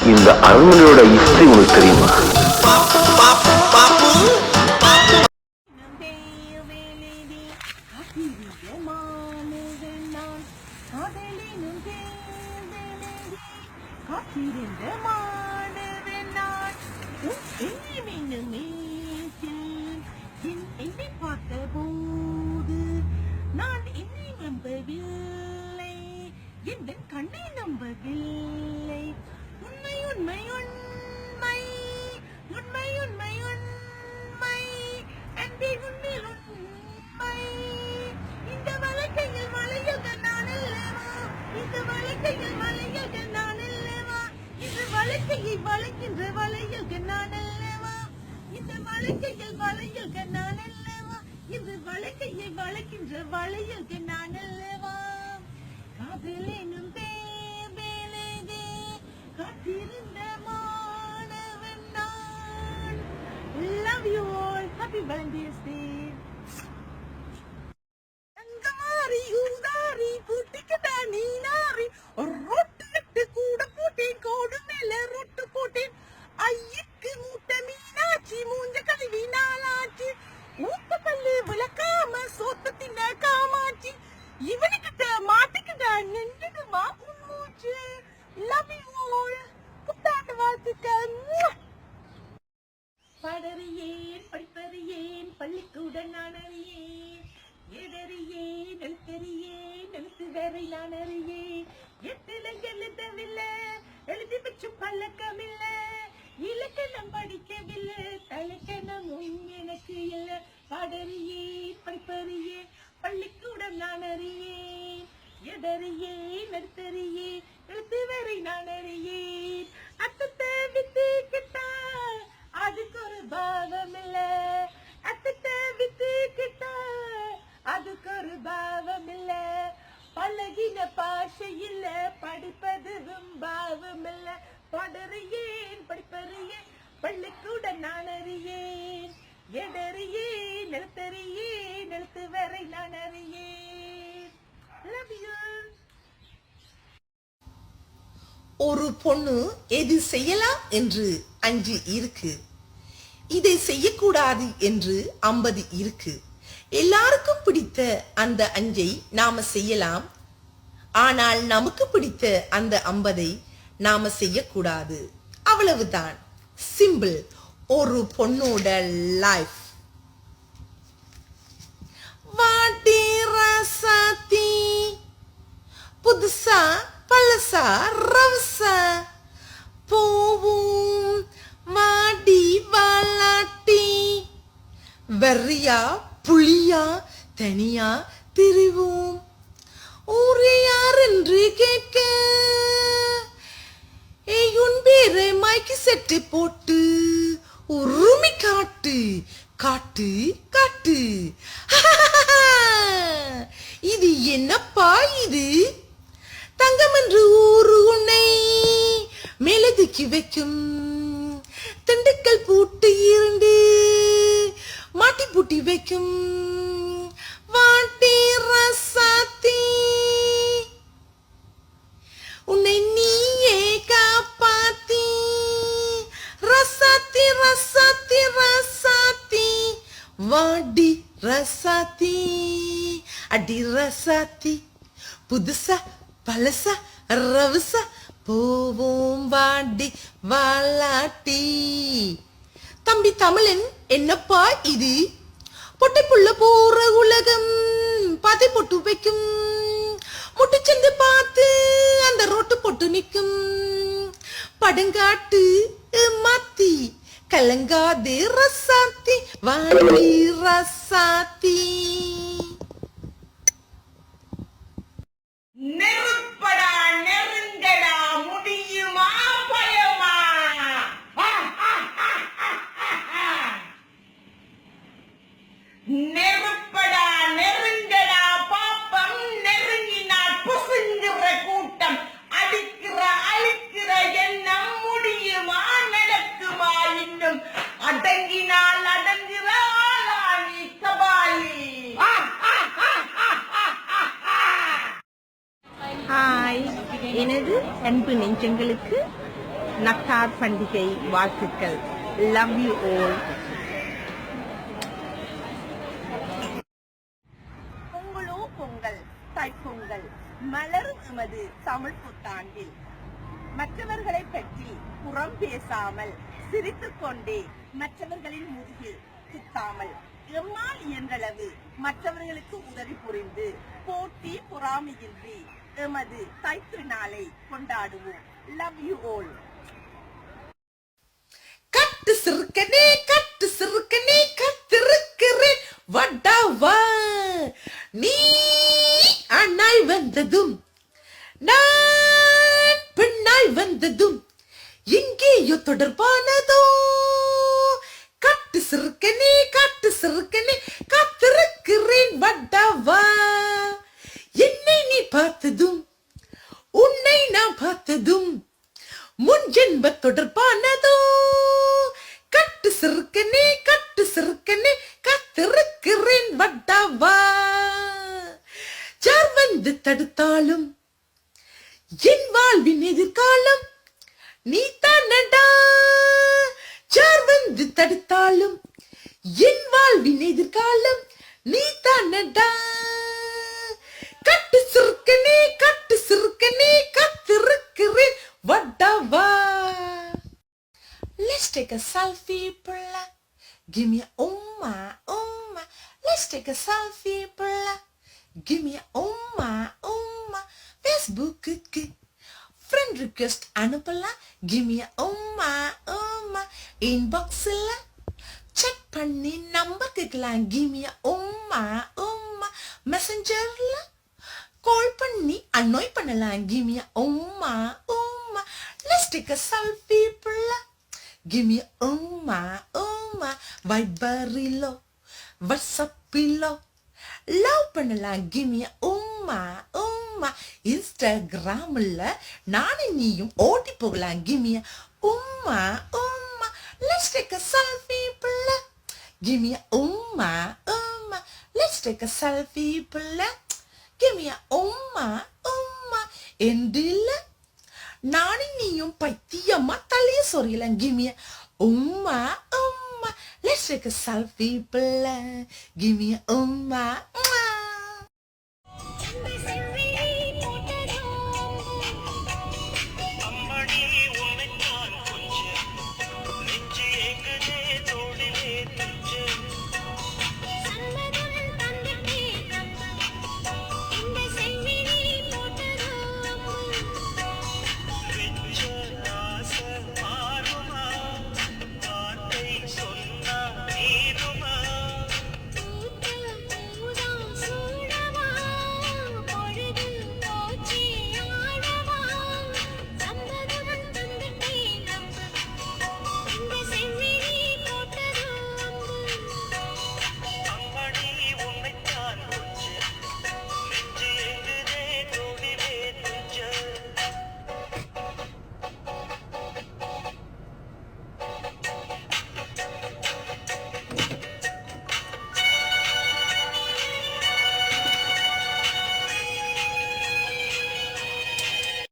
இந்த அரண்மனையோட ஹிஸ்டரி உனக்கு தெரியுமா? என்னை பார்த்த போது நான் என்னை நம்பவில்லை, எந்த கண்ணை நம்பவில்லை. உண்மை உண்மை உண்மை உண்மை உண்மை உண்மை அன்பே உண்மையில் உண்மை. இந்த வழக்கையில் மலையக நான் அல்லவா, இந்த வழக்கையில் மலையக நான் அல்லவா, இந்த வழக்கையை வளைக்கின்ற வளையக நான் அல்லவா, இந்த வழக்கையில் வளையக நான் அல்லவா, இந்த வழக்கையை வளைக்கின்ற வளையக நான் அல்லவா. காதல் எனும் பேபேலதே காத்திருந்த மாணவன் நான். Love you all. Happy Valentine's Day. அங்கமாரி ஊதாரி கூட்டிக்கிட்டா நீனாரி ரொட்டு கட்டு கூட போட்டேன், கோடு மேல ரொட்டு போட்டேன். ஐயக்கு மூட்டை மீனாச்சி மூஞ்ச கழுவி நாளாச்சு, ஊத்த கல்லு விளக்காம சோத்த தின்ன காமாச்சி. இவனுக்கிட்ட மாட்டிக்கிட்ட நின்றுடுமா புன்மூச்சு. Love you all. புத்தாண்டு வாழ்த்துக்கள். பாடறியேன் படிப்பறியேன் பள்ளிக்கூட நான் அறியேன், ஏதறியேன் எழுத்தறியேன் எழுத்து வேறை நான் அறியேன். எட்டில எழுதவில்லை, எழுதி வச்சு பழக்கமில்லை, இலக்கணம் படிக்கவில்லை, தலைக்கணமும் எனக்கு இல்லை. பாடறியேன் படிப்பறியேன் பள்ளிக்கூடம் நான் அறியேன், எதறியேன் எழுத்தறியேன் எழுத்து வேறை நான் அறியேன். அத்தத்தை வித்து கிட்டா அதுக்கு ஒரு பாவம் இல்ல, அத்தத்தை வித்து கிட்டா அதுக்கு ஒரு பாவம் இல்ல. பழகின பாஷை இல்ல, படிப்பதும் பாவம் இல்ல. பாடறியேன் படிப்பறியேன் பள்ளிக்கூட நான் அறியேன், எதறியேன் எழுத்தறியேன் எழுத்து வரை நான் அறியேன். Love you. ஒரு பொண்ணு எது செய்யலாம் என்று 5 இருக்கு, இதை செய்யக்கூடாது என்று 50 இருக்கு. எல்லாருக்கும் பிடித்த அந்த 5ஐ நாம செய்யலாம், ஆனால் நமக்கு பிடித்த அந்த 50ஐ நாம செய்யக்கூடாது. அவ்வளவுதான். சிம்பிள். ஒரு பொண்ணோட லைஃப். வாட்டி ரசாத்தி புதுசா பழசா ரவசா போவும் மாடி வாலாட்டி, வெறியா புளியா தனியா திரிவோம். ஊரே யார் என்று கேட்க உன் பேரை மைக்கு செட்டு போட்டு உருமி காட்டு காட்டு காட்டு. இது என்னப்பா இது? தங்கம் என்று ஊரு உன்னை மேலதுக்கி வைக்கும், திண்டுக்கல் பூட்டு 2 மாட்டி பூட்டி வைக்கும். வாட்டி ரசாத்தி உன்னை நீயே காப்பாத்தி, ரசாத்தி ரசாத்தி ரசாத்தி வாடி ரசாத்தி. அடி ரசாத்தி புதுசா பழசா ரவசா போவோம் வாடி வாலாட்டி. தம்பி தமிழன், என்னப்பா இது? பொட்டை புள்ள போற உலகம் பாதை போட்டு வைக்கும், முட்டு சென்று பார்த்து அந்த ரோட்டு போட்டு நிற்கும். படுங்காட்டு மாத்தி கலங்காதே ரசாத்தி வாடி ரசாத்தி. நெருப்படா நெருங்கடா முடியுமா பயமா? நெருப்படா நெருங்கடா பாப்பம், நெருங்கினால் புசுங்குற கூட்டம், அடிக்கிற அழிக்கிற எண்ணம் முடியுமா நடக்குமா இன்னும்? அடங்கினால் அடங்குற ஆளானி கபாலி. ஹாய், எனது அன்பு நெஞ்சங்களுக்கு நத்தார் பண்டிகை வாழ்த்துக்கள். Love you all. பொங்கலோ பொங்கல், தைப்பொங்கல் மலரும் எமது தமிழ் புத்தாண்டில் மற்றவர்களை பற்றி புறம் பேசாமல் சிரித்துக் கொண்டே மற்றவர்களின் முதுகில் குத்தாமல் எம்மால் இயன்றளவு மற்றவர்களுக்கு உதவி புரிந்து போட்டி பொறாமையின்றி எமது தைத்திருநாளை கொண்டாடுவோம். Love you all. கட்டு சிறுக்கனே கத்திருக்கிறேன் வடாவா, நீ அண்ணாய் வந்ததும் நான் பெண்ணாய் வந்ததும் எங்கேயோ தொடர்பானதோ. கட்டு சிறுக்கனே காத்திருக்கிறேன் வடாவா, என்னை நீ பார்த்ததும் உன்னை நான் பார்த்ததும் முன் ஜென்ம தொடர்பானதோ. கட்டு சிறுக்கனே காத்திருக்கிறேன் வடாவா, யார் வந்து தடுத்தாலும் என் வாழ்வின் எதிர்காலம் நீ தானடா. யார் வந்து தடுத்தாலும் என் வாழ்வின் எதிர்காலம் நீ தானடா. கட்டு சிறுக்கனே காத்திருக்கிறேன் வடாவா. Let's take a selfie, pulla. Give me a umma. Let's take a selfie, pulla. Give me a umma. Facebook friend request அனுப்பலாம். Give me a umma. Inboxல check பண்ணி நம்பர் கேட்கலாம். Give me a umma. Messengerல கால் பண்ணி அன்னாய் பண்ணலாம். Give me a umma. Let's take a selfie, pulla. Give me umma. Viberilo, WhatsAppilo love பண்ணலாம். Give me umma. Instagramல நானும் நீயும் ஓடி போகலாம். Give me umma. Let's take a selfie, pulla. Give me umma. Let's take a selfie, pulla. Give me umma. எண்டில நானும் நீயும் பைத்தியமா தலைய சொரியலாம். Give me umma. Let's take a selfie, pulla. Give me umma.